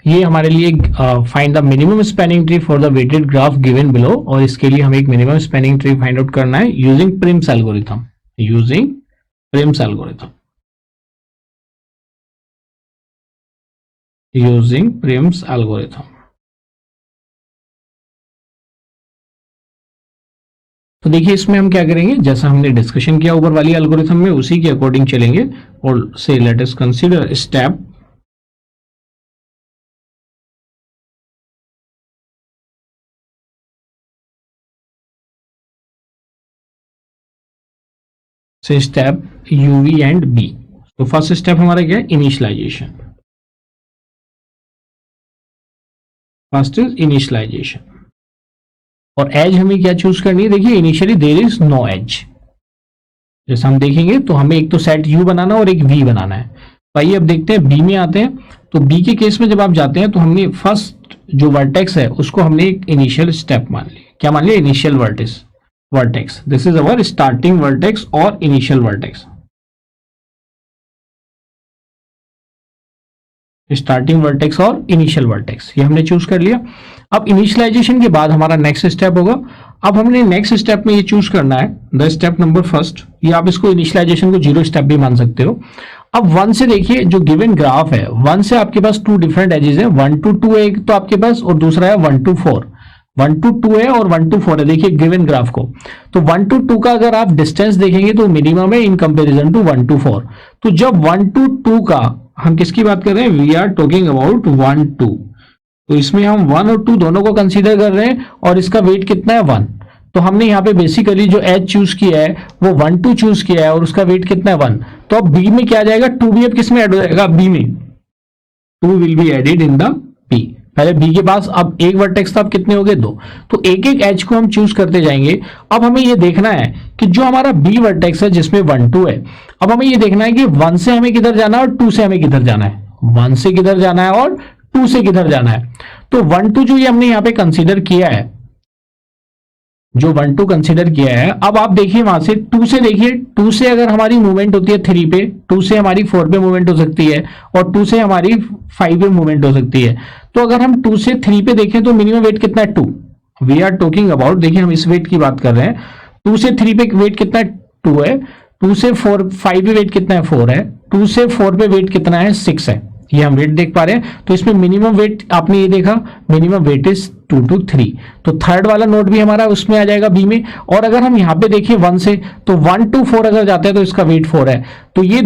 ये हमारे लिए find the minimum spanning tree for the weighted graph given below, और इसके लिए हमें एक minimum spanning tree find out करना है using Prim's algorithm, using Prim's algorithm, using Prim's algorithm. तो देखिए इसमें हम क्या करेंगे, जैसा हमने डिस्कशन किया ऊपर वाली एल्गोरिथम में, उसी के अकॉर्डिंग चलेंगे और से लेट अस कंसीडर स्टेप से स्टेप यूवी एंड बी। तो फर्स्ट स्टेप हमारा क्या है, इनिशियलाइजेशन। फर्स्ट इज इनिशियलाइजेशन, और एज हमें क्या चूज करनी है, देखिए initially there is no edge. जैसे हम देखेंगे तो हमें एक तो सेट यू बनाना और एक वी बनाना है। तो आइए अब देखते हैं बी में आते हैं। तो बी के केस में जब आप जाते हैं तो हमने फर्स्ट जो वर्टेक्स है उसको हमने एक इनिशियल स्टेप मान लिया। क्या मान लिया, initial vertex. This is our starting vertex और इनिशियल वर्टेक्स, स्टार्टिंग वर्टेक्स और इनिशियल वर्टेक्स ये हमने चूज कर लिया। अब इनिशियलाइजेशन के बाद हमारा नेक्स्ट स्टेप होगा। अब हमने नेक्स्ट स्टेप में ये चूज करना है द स्टेप नंबर फर्स्ट, ये आप इसको इनिशियलाइजेशन को 0 स्टेप भी मान सकते हो। अब 1 से देखिए जो गिवन ग्राफ है, 1 से आपके पास 2 डिफरेंट एजेस है, 1 to 2 है एक तो आपके पास, और दूसरा है 1 to 4। 1 to 2 है और 1 to 4 है, देखिए गिवन ग्राफ को। तो 1 to 2 का अगर आप डिस्टेंस देखेंगे तो मिनिमम है इन कंपेरिजन टू 1 to 4। तो जब 1 to 2 का हम किसकी बात कर रहे हैं, वी आर टॉकिंग अबाउट 1 2। तो इसमें हम 1 और 2 दोनों को कंसीडर कर रहे हैं, और इसका वेट कितना है 1। तो हमने यहाँ पे बेसिकली जो एच चूज किया है वो 1 2 चूज किया है, और उसका वेट कितना है 1। तो अब बी में क्या आ जाएगा, 2 भी अब किस में ऐड हो जाएगा, बी में 2 will be added in the B. पहले बी के पास अब एक वर्टेक्स था, अब कितने हो गए 2। तो एक एक एच को हम चूज करते जाएंगे। अब हमें ये देखना है कि जो हमारा बी वर्टेक्स है जिसमें 1 2 है, अब हमें ये देखना है कि 1 से हमें किधर जाना है और 2 से हमें किधर जाना है। 1 से किधर जाना है और 2 से किधर जाना है। तो 1 2 जो ये हमने यहाँ पे कंसीडर किया है, जो 1 2 कंसीडर किया है, अब आप देखिए वहां से 2 से देखिए, 2 से अगर हमारी मूवमेंट होती है 3 पे, 2 से हमारी 4 पे मूवमेंट हो सकती है, और 2 से हमारी 5 पे मूवमेंट हो सकती है। तो अगर हम 2 से 3 पे देखें तो मिनिमम वेट कितना है 2। वी आर टॉकिंग अबाउट, देखिए हम इस वेट की बात कर रहे हैं। 2 से 3 पे वेट कितना है 2 है, 2 से 5 पे वेट कितना है 4 है, 2 से 4 पे वेट कितना है 6 है। ये हम वेट देख पा रहे हैं। तो इसमें मिनिमम वेट आपने ये देखा, मिनिमम वेट इज 2 to 3। तो थर्ड वाला नोट भी हमारा उसमें आ जाएगा बी में। और अगर हम यहाँ पे देखें 1 से, तो 1 to 4 अगर जाते हैं तो इसका वेट 4 है। तो ये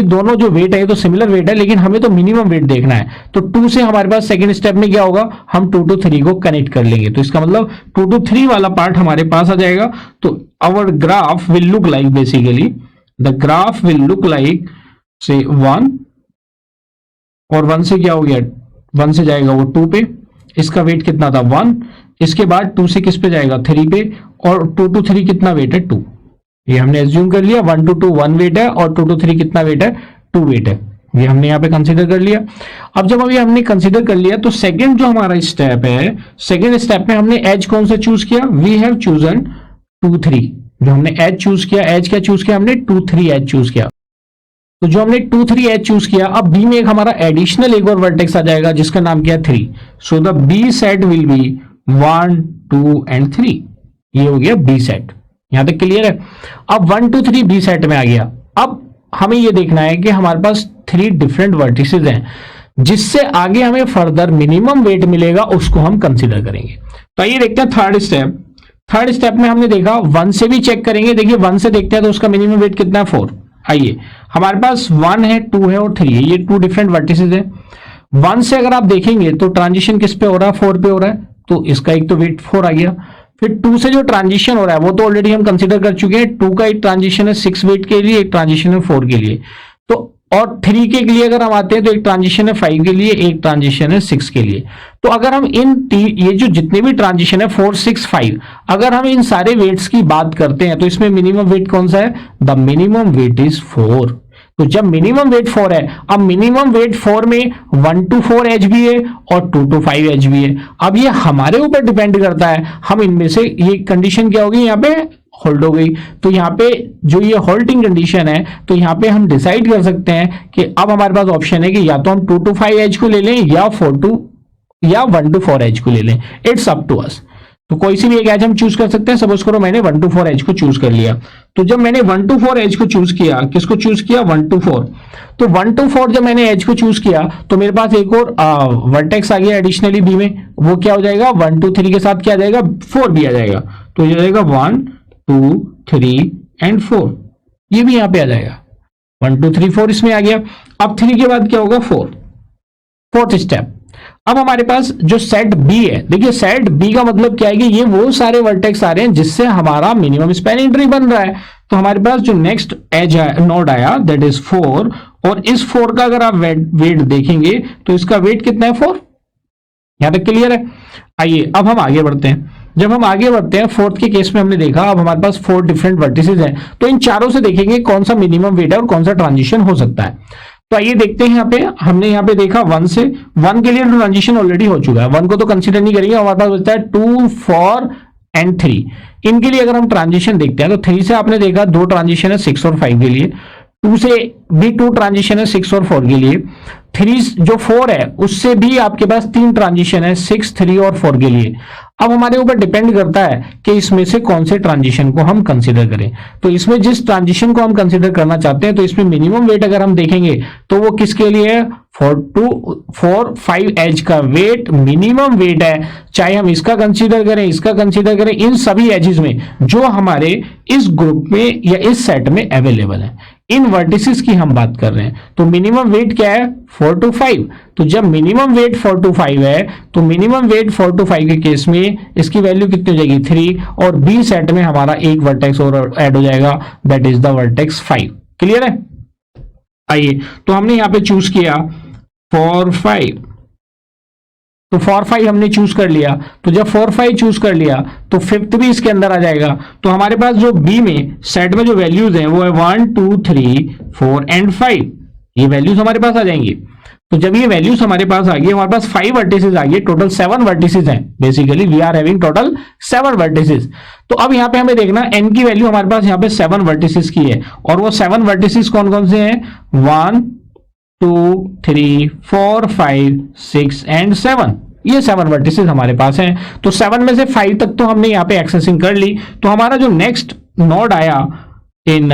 दोनों जो वेट है ये तो सिमिलर वेट है, लेकिन हमें तो मिनिमम वेट देखना है। तो 2 से हमारे पास सेकंड स्टेप में क्या होगा, हम 2 to 3 को कनेक्ट कर लेंगे। तो इसका मतलब 2 to 3 वाला पार्ट हमारे पास आ जाएगा। तो our graph will look like, basically the graph will look like say 1, और 1 से क्या हो गया, 1 से जाएगा वो 2 पे, इसका वेट कितना था 1। इसके बाद 2 से किस पे जाएगा 3 पे, और 2 to 3 कितना वेट है 2। ये हमने एज्यूम कर लिया 1 to 2 1 वेट है, और 2 to 3 कितना वेट है 2 वेट है। ये हमने यहाँ पे कंसीडर कर लिया। अब जब अभी हमने कंसीडर कर लिया तो सेकंड जो हमारा स्टेप है, सेकंड स्टेप में हमने एज कौन सा चूज किया, वी हैव चूजन 2 3। जो हमने एज चूज किया, एज क्या चूज किया हमने 2 3 एज चूज किया। तो जो हमने 2 3 एच चूज किया, अब बी में एक हमारा एडिशनल एक और वर्टेक्स आ जाएगा जिसका नाम क्या है 3। So the B set will be 1 2 and 3। ये हो गया बी सेट, यहां तक क्लियर है। अब 1 2 3 बी सेट में आ गया। अब हमें ये देखना है कि हमारे पास 3 डिफरेंट वर्टिसेस हैं, जिससे आगे हमें फर्दर मिनिमम वेट मिलेगा, उसको हम कंसीडर करेंगे। तो आइए देखते हैं थर्ड स्टेप। थर्ड स्टेप में हमने देखा 1 से भी चेक करेंगे। देखिए 1 से देखते हैं तो उसका मिनिमम वेट कितना है 4। आइए हमारे पास 1 है 2 है और 3 है, ये 2 डिफरेंट वर्टिसेस है। 1 से अगर आप देखेंगे तो ट्रांजिशन किस पे हो रहा है 4 पे हो रहा है, तो इसका एक तो वेट 4 आ गया। फिर 2 से जो ट्रांजिशन हो रहा है वो तो ऑलरेडी हम कंसीडर कर चुके हैं। 2 का एक ट्रांजिशन है 6 वेट के लिए, एक ट्रांजिशन है 4 के लिए। तो और 3 के लिए अगर हम आते हैं तो एक ट्रांजिशन है 5 के लिए, एक ट्रांजिशन है 6 के लिए। तो अगर हम ये जो जितने भी ट्रांजिशन है 4 6 5, अगर हम इन सारे वेट्स की बात करते हैं तो इसमें मिनिमम वेट कौन सा है, द मिनिमम वेट इज 4। तो जब मिनिमम वेट 4 है, अब मिनिमम वेट 4 में 1 to 4 एच भी है और 2 to 5 एच भी है। अब ये हमारे ऊपर डिपेंड करता है, हम इनमें से ये कंडीशन क्या होगी यहाँ पे होल्ड हो गई। तो यहाँ पे जो ये होल्डिंग कंडीशन है, तो यहाँ पे हम डिसाइड कर सकते हैं कि अब हमारे पास ऑप्शन है कि या तो हम 2 to 5 एज को ले लें या 1 to 4 एज को ले लें। It's up to us. तो कोई सी भी एक एज हम चूज कर सकते हैं। सपोज करो मैंने 1 to 4 एज को चूज कर लिया। तो जब मैंने 1 to 4 एज को चूज किया, किसको चूज किया? 1 to 4। तो 1 to 4 जब मैंने एज को चूज किया तो मेरे पास एक और वर्टेक्स आ गया एडिशनली बी में। वो क्या हो जाएगा? 1 to 3 के साथ क्या आ जाएगा? 4 भी आ जाएगा। तो ये जाएगा 1 2 3 एंड 4। ये भी यहां पे आ जाएगा। 1 2 3 4 इसमें आ गया। अब 3 के बाद क्या होगा? 4। Fourth step. अब हमारे पास जो सेट बी है, देखिए सेट बी का मतलब क्या है कि ये वो सारे वर्टेक्स आ रहे हैं जिससे हमारा मिनिमम स्पैनिंग ट्री बन रहा है। तो हमारे पास जो नेक्स्ट एज नोड आया दैट इज 4, और इस 4 का अगर आप वेट देखेंगे तो इसका वेट कितना है? 4। यहां तक क्लियर है? आइए अब हम आगे बढ़ते हैं। जब हम आगे बढ़ते हैं फोर्थ के केस में हमने देखा अब हमारे पास 4 डिफरेंट वर्टिसेस हैं। तो इन चारों से देखेंगे कौन सा मिनिमम वेट है और कौन सा ट्रांजिशन हो सकता है। तो आइए देखते हैं। यहाँ पे हमने यहाँ पे देखा 1 से 1 के लिए ट्रांजिशन ऑलरेडी हो चुका है। 1 को तो कंसीडर नहीं करेंगे। हमारे पास बचता है 2 4 एंड 3। इनके लिए अगर हम ट्रांजिशन देखते हैं तो 3 से आपने देखा 2 ट्रांजिशन है 6 और 5 के लिए। 2 से भी 2 ट्रांजिशन है 6 और 4 के लिए। 3 जो 4 है उससे भी आपके पास 3 ट्रांजिशन है 6 3 और 4 के लिए। अब हमारे ऊपर डिपेंड करता है कि इसमें से कौन से ट्रांजिशन को हम कंसीडर करें। तो इसमें जिस ट्रांजिशन को हम कंसीडर करना चाहते हैं तो इसमें मिनिमम वेट अगर हम देखेंगे तो वो किसके लिए है? 4 5 एज का वेट मिनिमम वेट है। चाहे हम इसका कंसीडर करें, इसका कंसीडर करें, इन सभी एजेस में जो हमारे इस ग्रुप में या इस सेट में अवेलेबल है, इन वर्टिसेस की हम बात कर रहे हैं। तो मिनिमम वेट क्या है? 4 to 5। तो जब मिनिमम वेट 4 to 5 है तो मिनिमम वेट 4 to 5 के केस में इसकी वैल्यू कितनी हो जाएगी? 3। और बी सेट में हमारा एक वर्टेक्स और ऐड हो जाएगा that is the vertex 5। Clear है? आइए तो हमने यहां पे चूज किया 4 5। तो 4 5 हमने चूज कर लिया। तो जब 4 5 चूज कर लिया तो फिफ्थ भी इसके अंदर आ जाएगा। तो हमारे पास जो बी में सेट में जो वैल्यूज हैं वो है 1 2 3 4 एंड 5। ये वैल्यूज हमारे पास आ जाएंगी। तो जब ये वैल्यूज हमारे पास आ गई, हमारे पास 5 वर्टिसेस आ गए। टोटल 7 वर्टिसेस हैं। Basically we are having total 7 vertices. तो अब यहाँ पे हमें देखना n की वैल्यू हमारे पास यहाँ पे 7 वर्टिसेस की है। और वो 7 वर्टिसेस कौन कौन से हैं? 1 2 3 4 5 6 एंड 7। ये 7 वर्टिसेस हमारे पास हैं। तो 7 में से 5 तक तो हमने यहाँ पे एक्सेसिंग कर ली। तो हमारा जो नेक्स्ट नोड आया in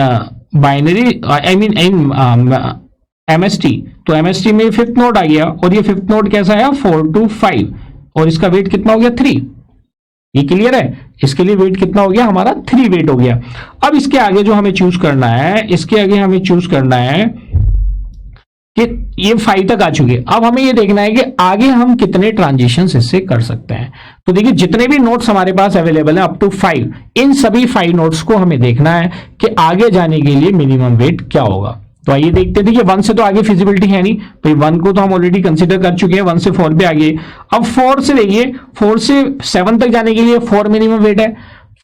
binary I mean in MST, तो MST में फिफ्थ नोड आ गया। और ये फिफ्थ नोड कैसा है? 4 to 5। और इसका वेट कितना हो गया? 3। ये क्लियर है? इसके लिए वेट कितना हो गया? हमारा 3 वेट हो गया। अब इसके आगे जो हमें चूज करना है, इसके आगे हमें चूज करना है कि ये 5 तक आ चुके। अब हमें ये देखना है कि आगे हम कितने ट्रांजिशंस इससे कर सकते हैं। तो देखिए जितने भी नोट्स हमारे पास अवेलेबल है अप टू 5, इन सभी 5 नोट्स को हमें देखना है कि आगे जाने के लिए मिनिमम वेट क्या होगा। तो आइए देखते थे कि 1 से तो आगे फिजिबिलिटी है नहीं, भाई 1 को तो हम ऑलरेडी कंसीडर कर चुके हैं। 1 से 4 पे आगे। अब 4 से देखिए 4 से 7 तक जाने के लिए 4 मिनिमम वेट है।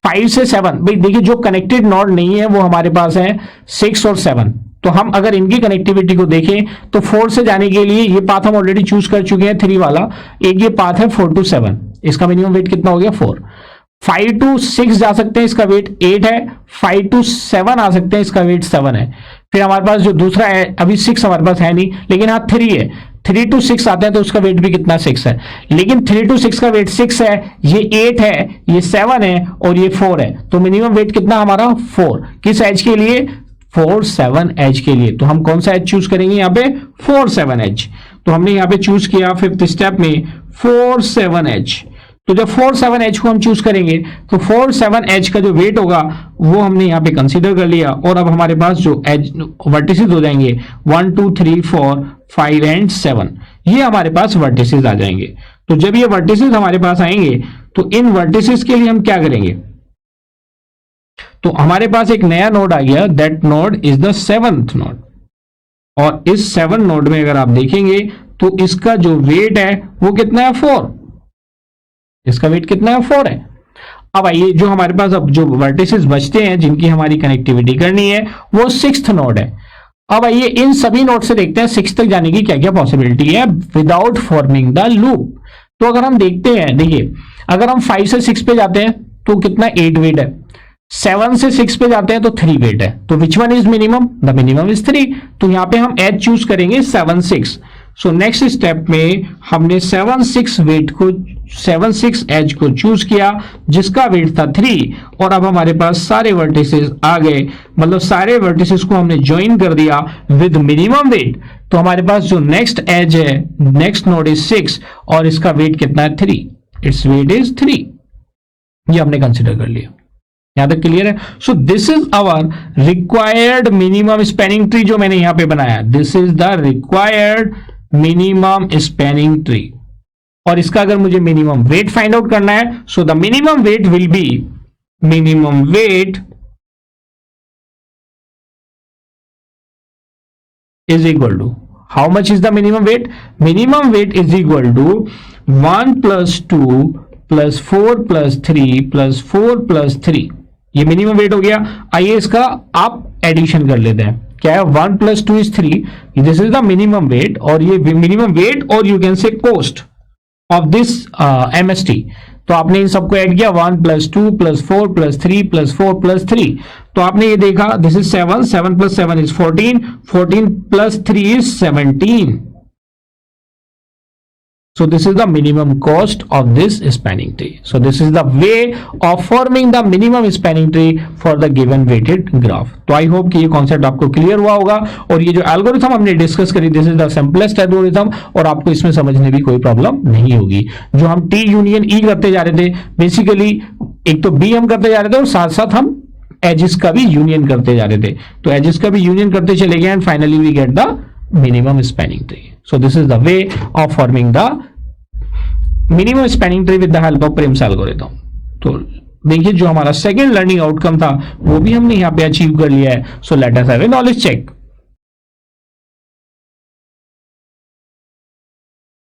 5 से 7 भाई देखिए जो कनेक्टेड नोड नहीं है वो हमारे पास है 6 और 7। तो हम अगर इनकी कनेक्टिविटी को देखें तो 4 से जाने के लिए ये पाथ हम ऑलरेडी चूज कर चुके हैं 3 वाला। एक ये पाथ है 4 to 7। इसका मिनिमम वेट कितना हो गया? 4। 5 to 6 जा सकते हैं, इसका वेट 8 है। 5 to 7 आ सकते हैं, इसका वेट 7 है। फिर हमारे पास जो दूसरा है, अभी 6 हमारे पास है नहीं, लेकिन हाँ 3 है। 3 to 6 आते हैं तो उसका वेट भी कितना? 6 है। लेकिन 3 to 6 का वेट 6 है, ये 8 है, ये 7 है और ये 4 है। तो मिनिमम वेट कितना हमारा? 4। किस एज के लिए? 4 7 एज के लिए। तो हम कौन सा एज चूज करेंगे यहाँ पे? 4 7 एज। तो हमने यहाँ पे चूज किया फिफ्थ स्टेप में 4 7 एज। तो जब 4 7 एच को हम चूज करेंगे तो 4 7 एच का जो वेट होगा वो हमने यहाँ पे कंसीडर कर लिया। और अब हमारे पास जो एज वर्टिसेस हो जाएंगे 1 2 3 4 5 एंड 7, ये हमारे पास वर्टिसेस आ जाएंगे। तो जब ये वर्टिसेस हमारे पास आएंगे तो इन वर्टिसेस के लिए हम क्या करेंगे? तो हमारे पास एक नया नोड आ गया, that node is the 7th node. और इस 7 नोड में अगर आप देखेंगे तो इसका जो वेट है वो कितना है? 4। इसका वेट कितना है? 4 है। अब आइए जो हमारे पास अब जो वर्टिसेस बचते हैं जिनकी हमारी कनेक्टिविटी करनी है वो 6th नोड है। अब आइए इन सभी नोड से देखते हैं 6 तक जाने की क्या क्या पॉसिबिलिटी है विदाउट फॉर्मिंग द लूप। तो अगर हम देखते हैं, देखिए अगर हम 5 से 6 पे जाते हैं तो कितना? 8 वेट है। 7 से 6 पे जाते हैं तो 3 वेट है, तो which one is minimum? The minimum is 3। तो यहां पे हम एज चूज करेंगे 7 6। सो नेक्स्ट स्टेप में हमने 7 6 वेट को 7 6 एज को चूज किया जिसका वेट था 3, और अब हमारे पास सारे वर्टिसेस आ गए, मतलब सारे वर्टिसेस को हमने ज्वाइन कर दिया विद मिनिमम वेट। तो हमारे पास जो नेक्स्ट एज है, नेक्स्ट नोड इज 6 और इसका वेट कितना है? 3। Its weight is 3। ये हमने कंसिडर कर लिया। यहां तक क्लियर है? So this is our required minimum spanning tree जो मैंने यहां पे बनाया। This is the required minimum spanning tree, और इसका अगर मुझे मिनिमम वेट फाइंड आउट करना है, so the minimum weight will be minimum weight is equal to, how much is the minimum weight? Minimum weight is equal to 1 plus 2 plus 4 plus 3 plus 4 plus 3। ये minimum wait हो गया। आइए इसका आप addition कर लेते हैं। क्या है? 1 plus 2 is 3, this is the minimum weight, और ये मिनिमम वेट और you can say cost of this MST. तो आपने इन सबको ऐड किया, 1 plus 2 plus 4 plus 3 plus 4 plus 3। तो आपने ये देखा, this is 7, 7 plus 7 is 14, 14 plus 3 is 17। So this is the minimum cost of this spanning tree. So this is the way of forming the minimum spanning tree for the given weighted graph. तो I hope कि ये concept आपको clear हुआ होगा, और ये जो algorithm हमने डिस्कस करी, this is the simplest algorithm, और आपको इसमें समझने भी कोई प्रॉब्लम नहीं होगी। जो हम टी यूनियन ई करते जा रहे थे, बेसिकली एक तो बी हम करते जा रहे थे और साथ साथ हम एजिस का भी यूनियन करते जा रहे थे। तो एजिस का भी यूनियन करते चले गए and finally we get the minimum spanning tree. So this is the way of forming the minimum spanning tree with the help of Prim's algorithm. तो देखिए जो हमारा सेकेंड लर्निंग आउटकम था वो भी हमने यहाँ पे अचीव कर लिया है। So let us have a knowledge check.